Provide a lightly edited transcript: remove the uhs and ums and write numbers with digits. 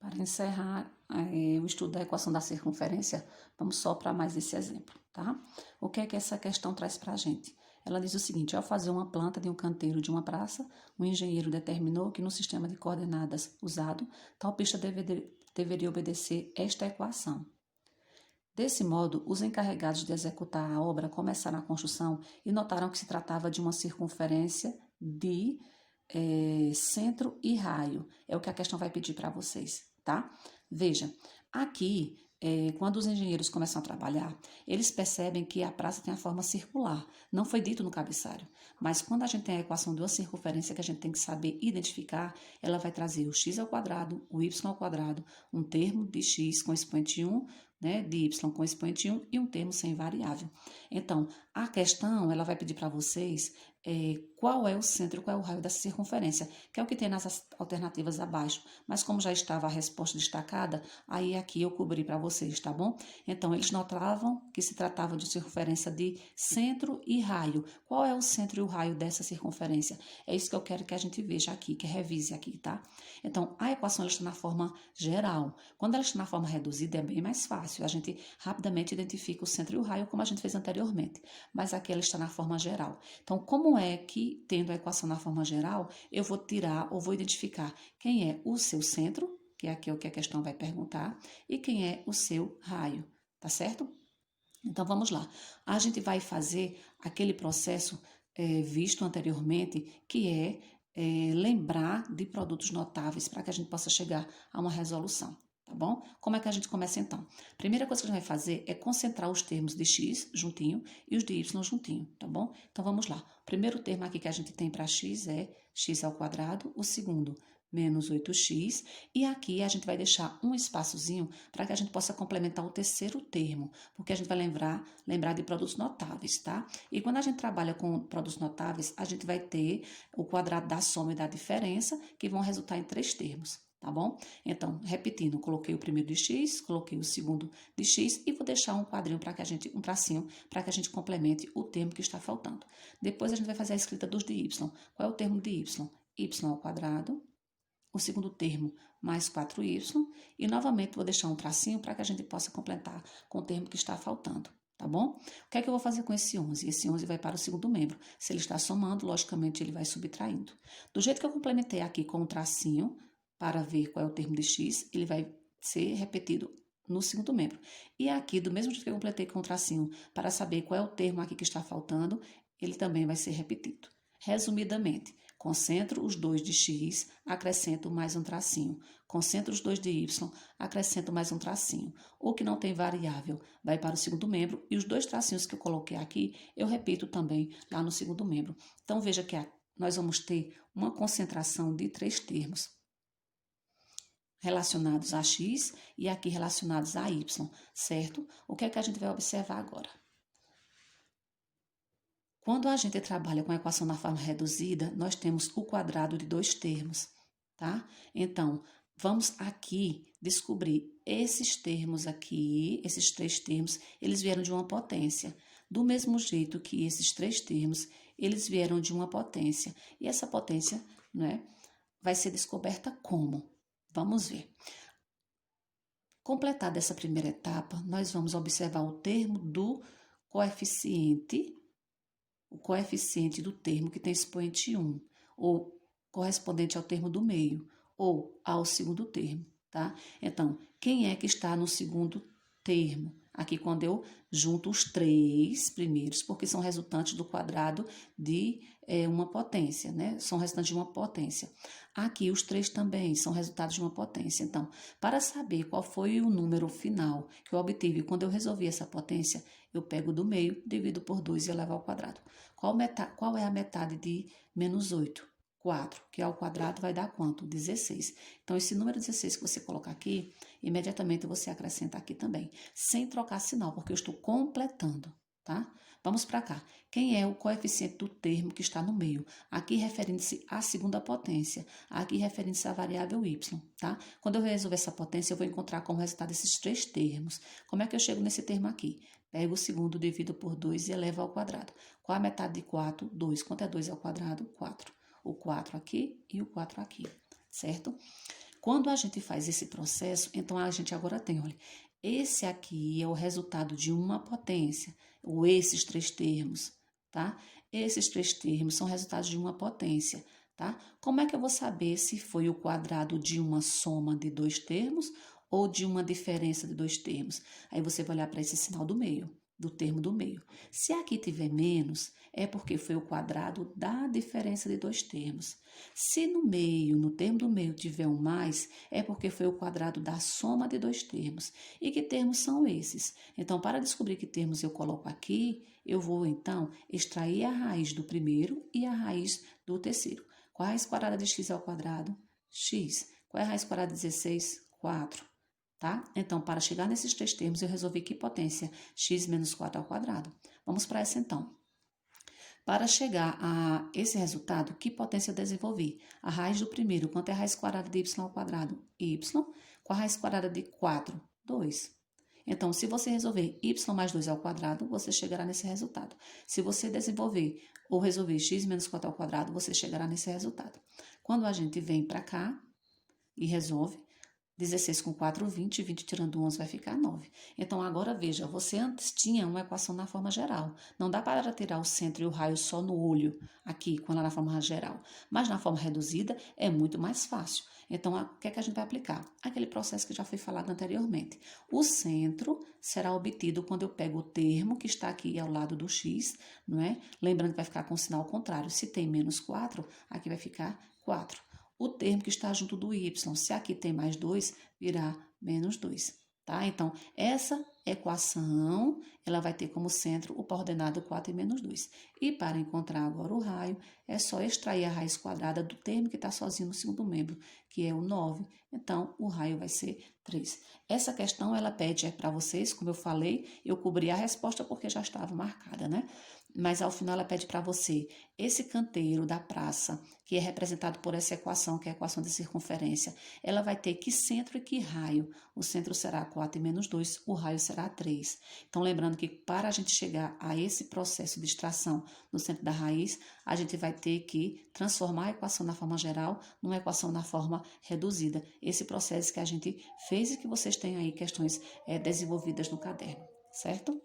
Para encerrar o estudo da equação da circunferência, vamos só para mais esse exemplo, tá? O que é que essa questão traz para a gente? Ela diz o seguinte: ao fazer uma planta de um canteiro de uma praça, o engenheiro determinou que no sistema de coordenadas usado, tal pista deveria obedecer esta equação. Desse modo, os encarregados de executar a obra começaram a construção e notaram que se tratava de uma circunferência de centro e raio. É o que a questão vai pedir para vocês, tá? Veja, aqui, quando os engenheiros começam a trabalhar, eles percebem que a praça tem a forma circular. Não foi dito no cabeçalho, mas quando a gente tem a equação de uma circunferência que a gente tem que saber identificar, ela vai trazer o x ao quadrado, o y ao quadrado, um termo de x com expoente 1, né, de y com expoente 1 e um termo sem variável. Então, a questão, ela vai pedir para vocês qual é o centro, qual é o raio dessa circunferência, que é o que tem nas alternativas abaixo. Mas como já estava a resposta destacada, aí aqui eu cobri para vocês, tá bom? Então, eles notavam que se tratava de circunferência de centro e raio. Qual é o centro e o raio dessa circunferência? É isso que eu quero que a gente veja aqui, que revise aqui, tá? Então, a equação ela está na forma geral. Quando ela está na forma reduzida, é bem mais fácil. A gente rapidamente identifica o centro e o raio, como a gente fez anteriormente. Mas aqui ela está na forma geral. Então, como é que, tendo a equação na forma geral, eu vou tirar ou vou identificar quem é o seu centro, que é aqui o que a questão vai perguntar, e quem é o seu raio, tá certo? Então, vamos lá. A gente vai fazer aquele processo visto anteriormente, que lembrar de produtos notáveis para que a gente possa chegar a uma resolução. Tá bom? Como é que a gente começa então? Primeira coisa que a gente vai fazer é concentrar os termos de x juntinho e os de y juntinho, tá bom? Então vamos lá. O primeiro termo aqui que a gente tem para x é x ao quadrado, o segundo menos 8x, e aqui a gente vai deixar um espaçozinho para que a gente possa complementar o terceiro termo, porque a gente vai lembrar de produtos notáveis, tá? E quando a gente trabalha com produtos notáveis, a gente vai ter o quadrado da soma e da diferença, que vão resultar em 3 termos. Tá bom? Então, repetindo, coloquei o primeiro de x, coloquei o segundo de x e vou deixar um quadrinho para que a gente, um tracinho, para que a gente complemente o termo que está faltando. Depois a gente vai fazer a escrita dos de y. Qual é o termo de y? Y ao quadrado, o segundo termo mais 4y, e novamente vou deixar um tracinho para que a gente possa completar com o termo que está faltando. Tá bom? O que é que eu vou fazer com esse 11? Esse 11 vai para o segundo membro. Se ele está somando, logicamente ele vai subtraindo. Do jeito que eu complementei aqui com um tracinho, para ver qual é o termo de x, ele vai ser repetido no segundo membro. E aqui, do mesmo jeito que eu completei com o tracinho, para saber qual é o termo aqui que está faltando, ele também vai ser repetido. Resumidamente, concentro os dois de x, acrescento mais um tracinho. Concentro os dois de y, acrescento mais um tracinho. O que não tem variável vai para o segundo membro e os dois tracinhos que eu coloquei aqui, eu repito também lá no segundo membro. Então, veja que nós vamos ter uma concentração de 3 termos relacionados a x e aqui relacionados a y, certo? O que é que a gente vai observar agora? Quando a gente trabalha com a equação na forma reduzida, nós temos o quadrado de 2 termos, tá? Então, vamos aqui descobrir esses termos aqui, esses 3 termos, eles vieram de uma potência. Do mesmo jeito que esses 3 termos, eles vieram de uma potência. E essa potência, né, vai ser descoberta como? Vamos ver. Completada essa primeira etapa, nós vamos observar o termo do coeficiente, o coeficiente do termo que tem expoente 1, ou correspondente ao termo do meio, ou ao segundo termo, tá? Então, quem é que está no segundo termo? Aqui, quando eu junto os 3 primeiros, porque são resultantes do quadrado de uma potência, né? São resultantes de uma potência. Aqui, os 3 também são resultados de uma potência. Então, para saber qual foi o número final que eu obtive quando eu resolvi essa potência, eu pego do meio, divido por 2 e elevo ao quadrado. Qual é a metade de menos 8? 4, que ao quadrado vai dar quanto? 16. Então, esse número 16 que você coloca aqui, imediatamente você acrescenta aqui também, sem trocar sinal, porque eu estou completando, tá? Vamos para cá. Quem é o coeficiente do termo que está no meio? Aqui referindo-se à segunda potência, aqui referindo-se à variável y, tá? Quando eu resolver essa potência, eu vou encontrar como resultado esses 3 termos. Como é que eu chego nesse termo aqui? Pego o segundo, divido por 2 e elevo ao quadrado. Qual a metade de 4? 2. Quanto é 2 ao quadrado? 4. O 4 aqui e o 4 aqui, certo? Quando a gente faz esse processo, então a gente agora tem, olha, esse aqui é o resultado de uma potência, ou esses três termos, tá? Esses três termos são resultados de uma potência, tá? Como é que eu vou saber se foi o quadrado de uma soma de dois termos ou de uma diferença de dois termos? Aí você vai olhar para esse sinal do meio, do termo do meio. Se aqui tiver menos, é porque foi o quadrado da diferença de dois termos. Se no meio, no termo do meio, tiver um mais, é porque foi o quadrado da soma de dois termos. E que termos são esses? Então, para descobrir que termos eu coloco aqui, eu vou, então, extrair a raiz do primeiro e a raiz do terceiro. Qual a raiz quadrada de x ao quadrado? X. Qual é a raiz quadrada de 16? 4. Tá? Então, para chegar nesses três termos, eu resolvi que potência? X menos 4 ao quadrado. Vamos para essa, então. Para chegar a esse resultado, que potência eu desenvolvi? A raiz do primeiro, quanto é a raiz quadrada de y ao quadrado? Y. Qual a raiz quadrada de 4? 2. Então, se você resolver y mais 2 ao quadrado, você chegará nesse resultado. Se você desenvolver ou resolver x menos 4 ao quadrado, você chegará nesse resultado. Quando a gente vem para cá e resolve, 16 com 4, 20. 20 tirando 11 vai ficar 9. Então, agora veja, você antes tinha uma equação na forma geral. Não dá para tirar o centro e o raio só no olho, aqui, quando é na forma geral. Mas na forma reduzida é muito mais fácil. Então, o que é que a gente vai aplicar? Aquele processo que já foi falado anteriormente. O centro será obtido quando eu pego o termo que está aqui ao lado do x, não é? Lembrando que vai ficar com o sinal contrário. Se tem menos 4, aqui vai ficar 4. O termo que está junto do y, se aqui tem mais 2, virá menos 2, tá? Então, essa equação, ela vai ter como centro o coordenado 4 e menos 2. E para encontrar agora o raio, é só extrair a raiz quadrada do termo que está sozinho no segundo membro, que é o 9. Então, o raio vai ser 3. Essa questão, ela pede para vocês, como eu falei, eu cobri a resposta porque já estava marcada, né? Mas ao final ela pede para você esse canteiro da praça, que é representado por essa equação, que é a equação de circunferência, ela vai ter que centro e que raio. O centro será 4 e menos 2, o raio será 3. Então, lembrando que para a gente chegar a esse processo de extração no centro da raiz, a gente vai ter que transformar a equação na forma geral numa equação na forma reduzida. Esse processo que a gente fez e que vocês têm aí questões desenvolvidas no caderno, certo?